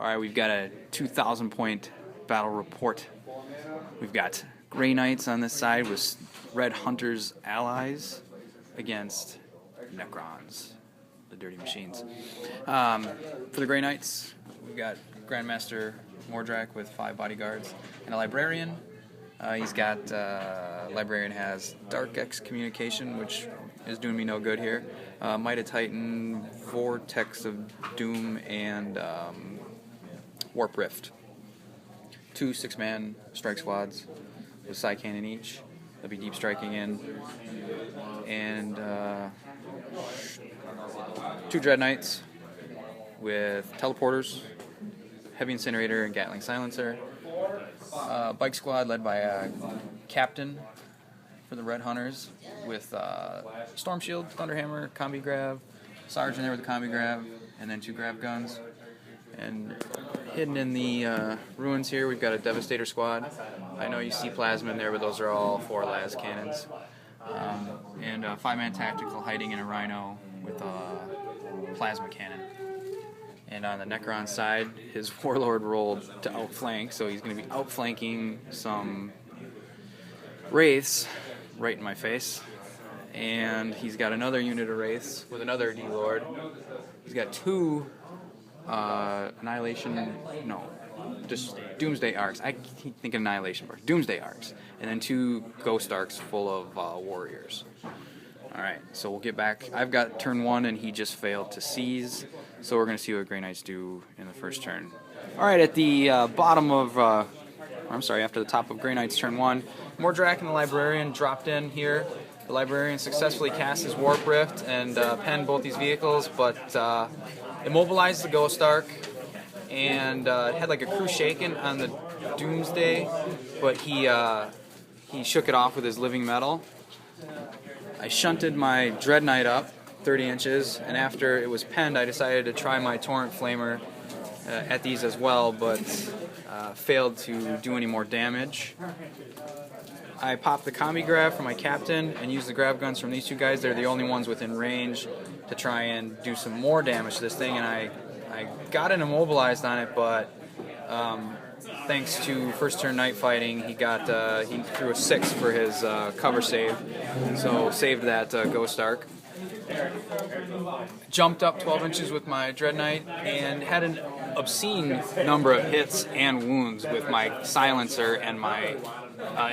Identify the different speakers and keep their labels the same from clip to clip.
Speaker 1: Alright, we've got a 2,000 point battle report. We've got Grey Knights on this side with Red Hunters allies against Necrons, the dirty machines. For the Grey Knights, we've got Grandmaster Mordrak with 5 bodyguards and a librarian. Librarian has Dark Excommunication, which is doing me no good here. Might of Titan, Vortex of Doom, and Warp Rift. 2 6-man strike squads with side cannon each. They'll be deep striking in. And 2 Dread Knights with teleporters, heavy incinerator, and Gatling silencer. Bike squad led by a captain for the Red Hunters with Storm Shield, Thunderhammer, Combi Grav, Sergeant there with the Combi Grav, and then 2 Grav guns. And hidden in the ruins here, we've got a Devastator squad. I know you see plasma in there, but those are all 4 las cannons. And a 5-man tactical hiding in a Rhino with a plasma cannon. And on the Necron side, his Warlord rolled to outflank, so he's going to be outflanking some Wraiths right in my face. And he's got another unit of Wraiths with another D-Lord. He's got 2 just Doomsday Arcs. I keep thinking Annihilation Barges. Doomsday Arcs. And then 2 Ghost Arcs full of warriors. Alright, so we'll get back. I've got turn 1 and he just failed to seize. So we're going to see what Grey Knights do in the first turn. Alright, at the after the top of Grey Knights turn 1, Mordrak and the Librarian dropped in here. The Librarian successfully cast his Warp Rift and penned both these vehicles, but immobilized the Ghost Arc and had like a crew shaken on the Doomsday, but he shook it off with his living metal. I shunted my Dread Knight up 30 inches, and after it was penned, I decided to try my Torrent Flamer at these as well, but failed to do any more damage. I popped the Combi Grav for my captain and used the Grav guns from these 2 guys. They're the only ones within range to try and do some more damage to this thing, and I got it immobilized on it, but thanks to first turn night fighting, he threw a 6 for his cover save, so saved that Ghost Arc. Jumped up 12 inches with my Dread Knight and had an obscene number of hits and wounds with my silencer and my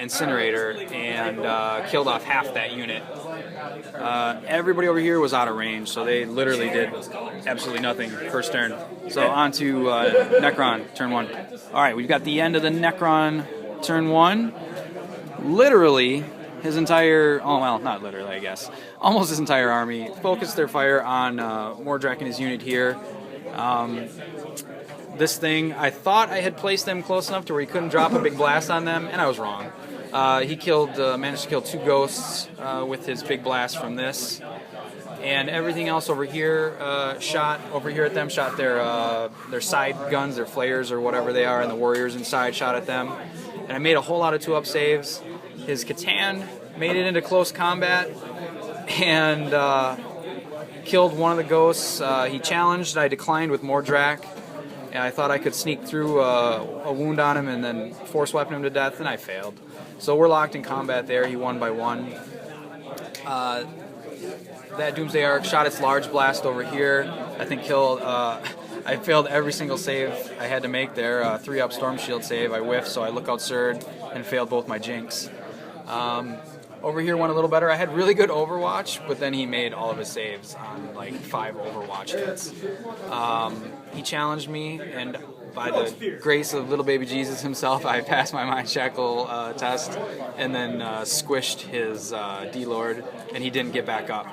Speaker 1: incinerator, and killed off half that unit. Everybody over here was out of range, so they literally did absolutely nothing first turn. So on to Necron, turn 1. Alright, we've got the end of the Necron, turn 1. Literally, his entire, oh well, not literally I guess, almost his entire army focused their fire on Mordrak and his unit here. This thing, I thought I had placed them close enough to where he couldn't drop a big blast on them, and I was wrong. He managed to kill 2 ghosts with his big blast from this, and everything else over here shot at their side guns, their flares or whatever they are, and the warriors inside shot at them. And I made a whole lot of 2-up saves. His Catan made it into close combat and killed one of the ghosts. He challenged, I declined with Mordrak. And I thought I could sneak through a wound on him and then force weapon him to death, and I failed. So we're locked in combat there. He won by 1. That Doomsday Arc shot its large blast over here. I think killed. I failed every single save I had to make there. 3-up Storm Shield save. I whiffed, so I Lookout Surge and failed both my Jinx. Over here went a little better. I had really good Overwatch, but then he made all of his saves on like 5 Overwatch hits. He challenged me, and by the grace of little baby Jesus himself, I passed my Mind Shackle test, and then squished his D-Lord, and he didn't get back up.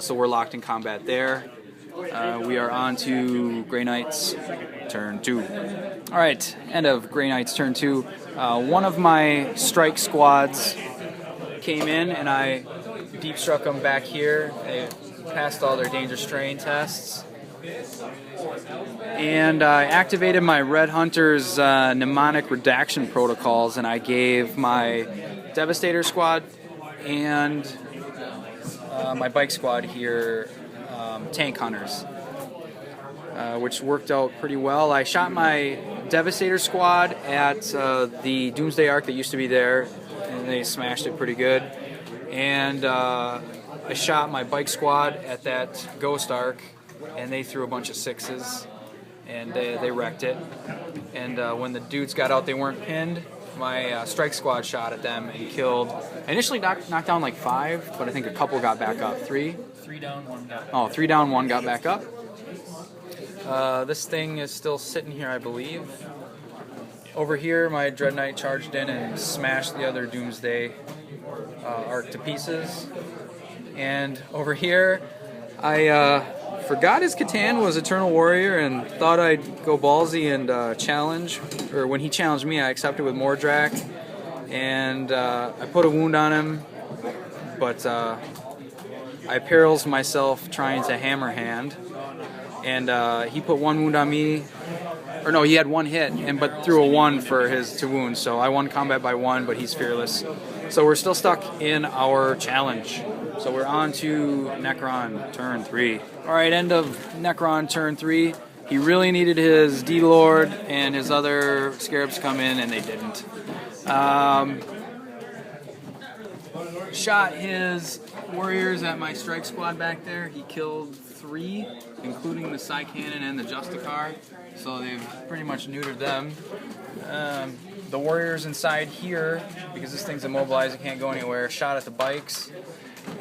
Speaker 1: So we're locked in combat there. We are on to Grey Knights, turn 2. Alright, end of Grey Knights, turn 2. One of my strike squads came in, and I deep struck them back here. They passed all their danger strain tests. And I activated my Red Hunter's mnemonic redaction protocols, and I gave my Devastator squad and my bike squad here tank hunters. which worked out pretty well. I shot my Devastator squad at the Doomsday Arc that used to be there, and they smashed it pretty good. And I shot my bike squad at that Ghost Arc, and they threw a bunch of 6s, and they wrecked it. And when the dudes got out, they weren't pinned. My strike squad shot at them and killed. I initially knocked down like 5, but I think a couple got back up. 3?
Speaker 2: 3 down, 1 got back.
Speaker 1: Oh, 3 down, 1 got back up. This thing is still sitting here, I believe. Over here, my Dread Knight charged in and smashed the other Doomsday Arc to pieces. And over here, I forgot his Catan was Eternal Warrior and thought I'd go ballsy and challenge. Or when he challenged me, I accepted with Mordrak. And I put a wound on him, but I perils myself trying to hammer hand. And he put 1 wound on me. Or no, he had 1 hit, but threw a 1 for his 2 wounds. So I won combat by 1, but he's fearless. So we're still stuck in our challenge. So we're on to Necron turn 3. Alright, end of Necron turn 3. He really needed his D-Lord and his other Scarabs to come in, and they didn't. Shot his warriors at my strike squad back there. He killed 3, including the Psy Cannon and the Justicar. So they've pretty much neutered them. The warriors inside here, because this thing's immobilized, it can't go anywhere, shot at the bikes.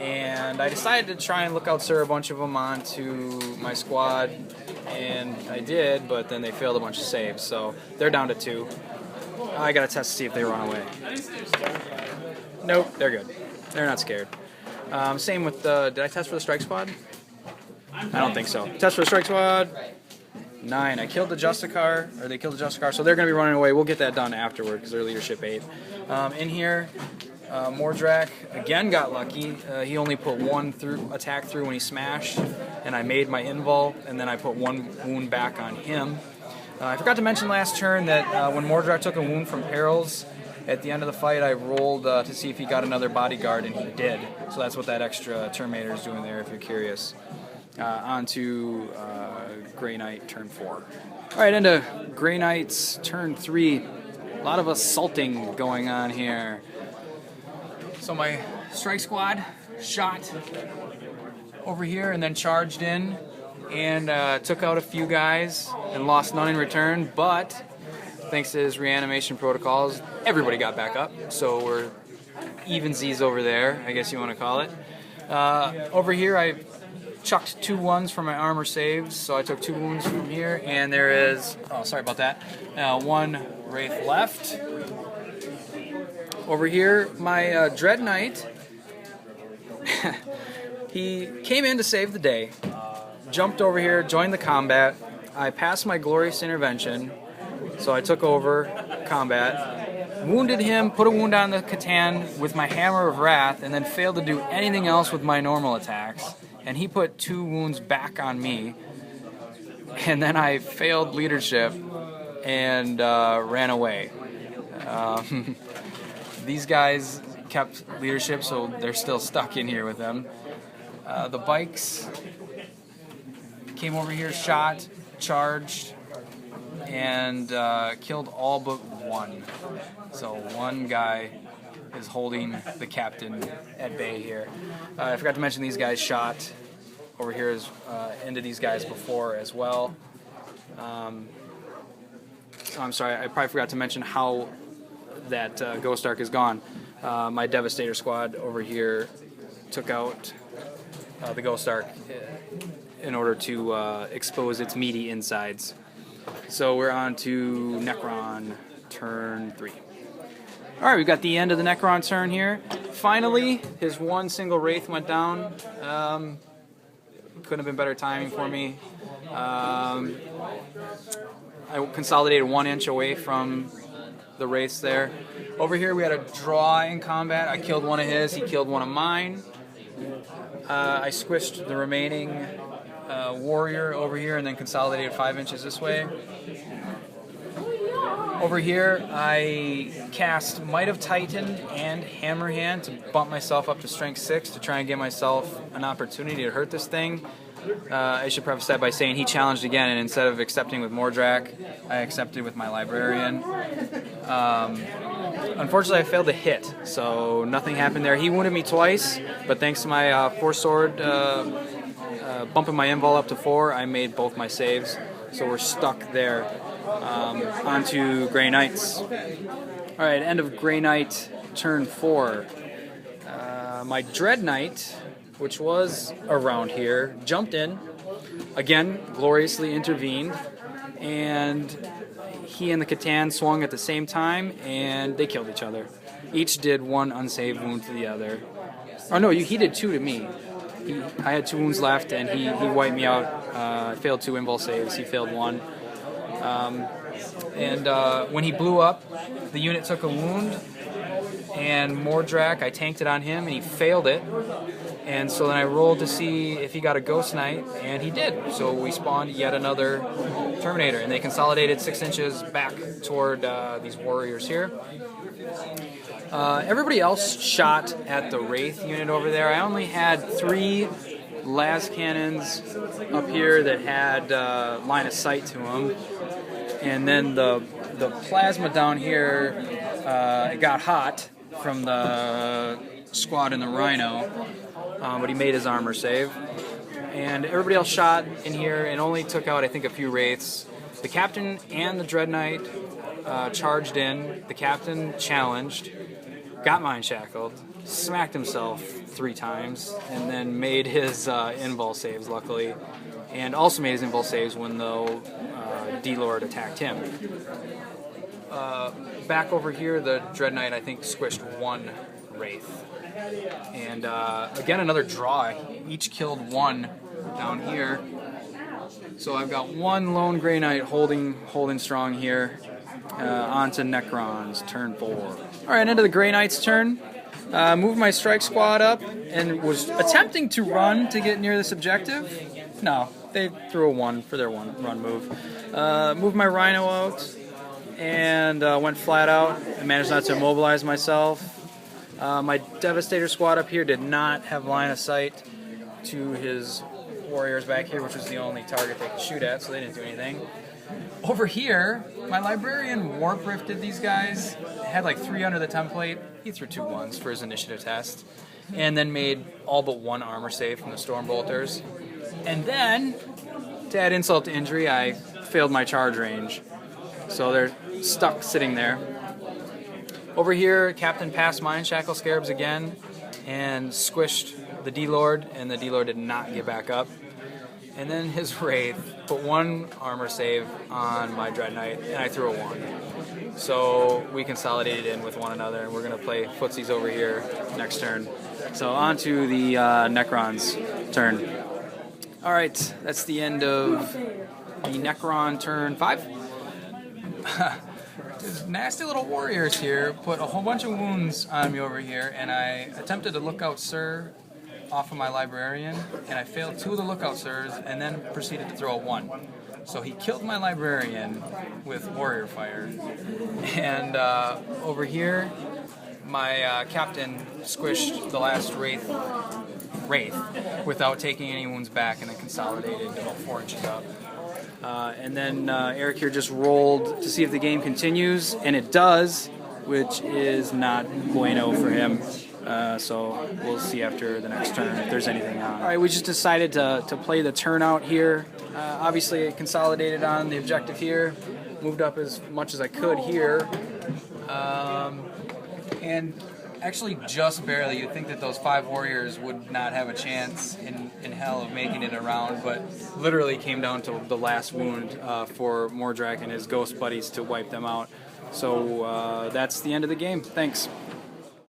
Speaker 1: And I decided to try and look out sir a bunch of them onto my squad, and I did, but then they failed a bunch of saves, so they're down to 2. I gotta test to see if they run away. Nope, they're good. They're not scared. Same with the... Did I test for the strike squad? I don't think so. Test for the strike squad. 9. I killed the Justicar, or they killed the Justicar, so they're going to be running away. We'll get that done afterward because they're leadership 8. In here, Mordrak again got lucky. He only put 1 attack through when he smashed, and I made my invul, and then I put 1 wound back on him. I forgot to mention last turn that when Mordrak took a wound from perils, at the end of the fight I rolled to see if he got another bodyguard, and he did. So that's what that extra Terminator is doing there if you're curious. On to Grey Knight turn 4. Alright, into Grey Knight's turn 3. A lot of assaulting going on here. So my strike squad shot over here and then charged in and took out a few guys and lost none in return, but thanks to his reanimation protocols, everybody got back up. So we're evensies over there, I guess you want to call it. Over here I chucked 2 1s for my armor saves, so I took 2 wounds from here, and there is, oh sorry about that, 1 Wraith left. Over here, my Dread Knight, he came in to save the day, jumped over here, joined the combat. I passed my Glorious Intervention, so I took over combat, wounded him, put a wound on the Catan with my Hammer of Wrath, and then failed to do anything else with my normal attacks. And he put 2 wounds back on me, and then I failed leadership and ran away. These guys kept leadership, so they're still stuck in here with them. The bikes came over here, shot, charged, and killed all but 1. So 1 guy is holding the captain at bay here. I forgot to mention these guys shot over here is into these guys before as well. I'm sorry, I probably forgot to mention how that Ghost Arc is gone. My Devastator squad over here took out the Ghost Arc in order to expose its meaty insides. So we're on to Necron turn 3. Alright, we've got the end of the Necron turn here. Finally, his 1 single Wraith went down. Couldn't have been better timing for me. I consolidated 1 inch away from the Wraiths there. Over here we had a draw in combat. I killed 1 of his, he killed 1 of mine. I squished the remaining warrior over here and then consolidated 5 inches this way. Over here, I cast Might of Titan and Hammer Hand to bump myself up to Strength 6 to try and give myself an opportunity to hurt this thing. I should preface that by saying he challenged again, and instead of accepting with Mordrak, I accepted with my librarian. Unfortunately, I failed to hit, so nothing happened there. He wounded me twice, but thanks to my 4-sword bumping my invul up to 4, I made both my saves, so we're stuck there. Onto Grey Knights. Alright, end of Grey Knight, turn 4. My Dread Knight, which was around here, jumped in, again, gloriously intervened, and he and the Catan swung at the same time, and they killed each other. Each did 1 unsaved wound to the other. Oh no, he did 2 to me. I had 2 wounds left, and he wiped me out. I failed 2 invul saves, he failed 1. When he blew up, the unit took a wound, and Mordrak, I tanked it on him, and he failed it. And so then I rolled to see if he got a Ghost Knight, and he did. So we spawned yet another Terminator, and they consolidated 6 inches back toward these warriors here. Everybody else shot at the Wraith unit over there. I only had 3 las cannons up here that had line of sight to them. And then the plasma down here, it got hot from the squad in the Rhino, but he made his armor save. And everybody else shot in here and only took out, I think, a few Wraiths. The Captain and the Dread Knight charged in. The Captain challenged, got mind shackled, smacked himself 3 times, and then made his invul saves, luckily. And also made his invul saves when the D-Lord attacked him. Back over here, the Dread Knight, I think, squished 1 Wraith. And again, another draw. Each killed 1 down here. So I've got 1 lone Grey Knight holding strong here. Onto Necrons, turn 4. Alright, into the Grey Knight's turn. Moved my strike squad up and was attempting to run to get near this objective. No, they threw a 1 for their run move. Moved my Rhino out and went flat out. I managed not to immobilize myself. My Devastator squad up here did not have line of sight to his warriors back here, which was the only target they could shoot at, so they didn't do anything. Over here, my Librarian warp rifted these guys, had like 3 under the template. He threw 2 1s for his initiative test, and then made all but 1 armor save from the Stormbolters. And then, to add insult to injury, I failed my charge range. So they're stuck sitting there. Over here, Captain passed Mind Shackle Scarabs again and squished the D-Lord, and the D-Lord did not get back up. And then his Wraith put 1 armor save on my Dread Knight, and I threw a 1. So we consolidated in with one another, and we're going to play footsies over here next turn. So on to the Necrons' turn. Alright, that's the end of the Necron turn 5. These nasty little warriors here put a whole bunch of wounds on me over here, and I attempted to Lookout Sir off of my Librarian, and I failed 2 of the Lookout Sirs, and then proceeded to throw a 1. So he killed my Librarian with Warrior Fire. And over here, my Captain squished the last Wraith without taking any wounds back, and then consolidated about 4 inches up. And then Eric here just rolled to see if the game continues, and it does, which is not bueno for him. So we'll see after the next turn if there's anything on. Alright, we just decided to play the turnout here. Obviously, I consolidated on the objective here, moved up as much as I could here. And actually just barely. You'd think that those 5 warriors would not have a chance in hell of making it around, but literally came down to the last wound for Mordrak and his ghost buddies to wipe them out. So that's the end of the game. Thanks.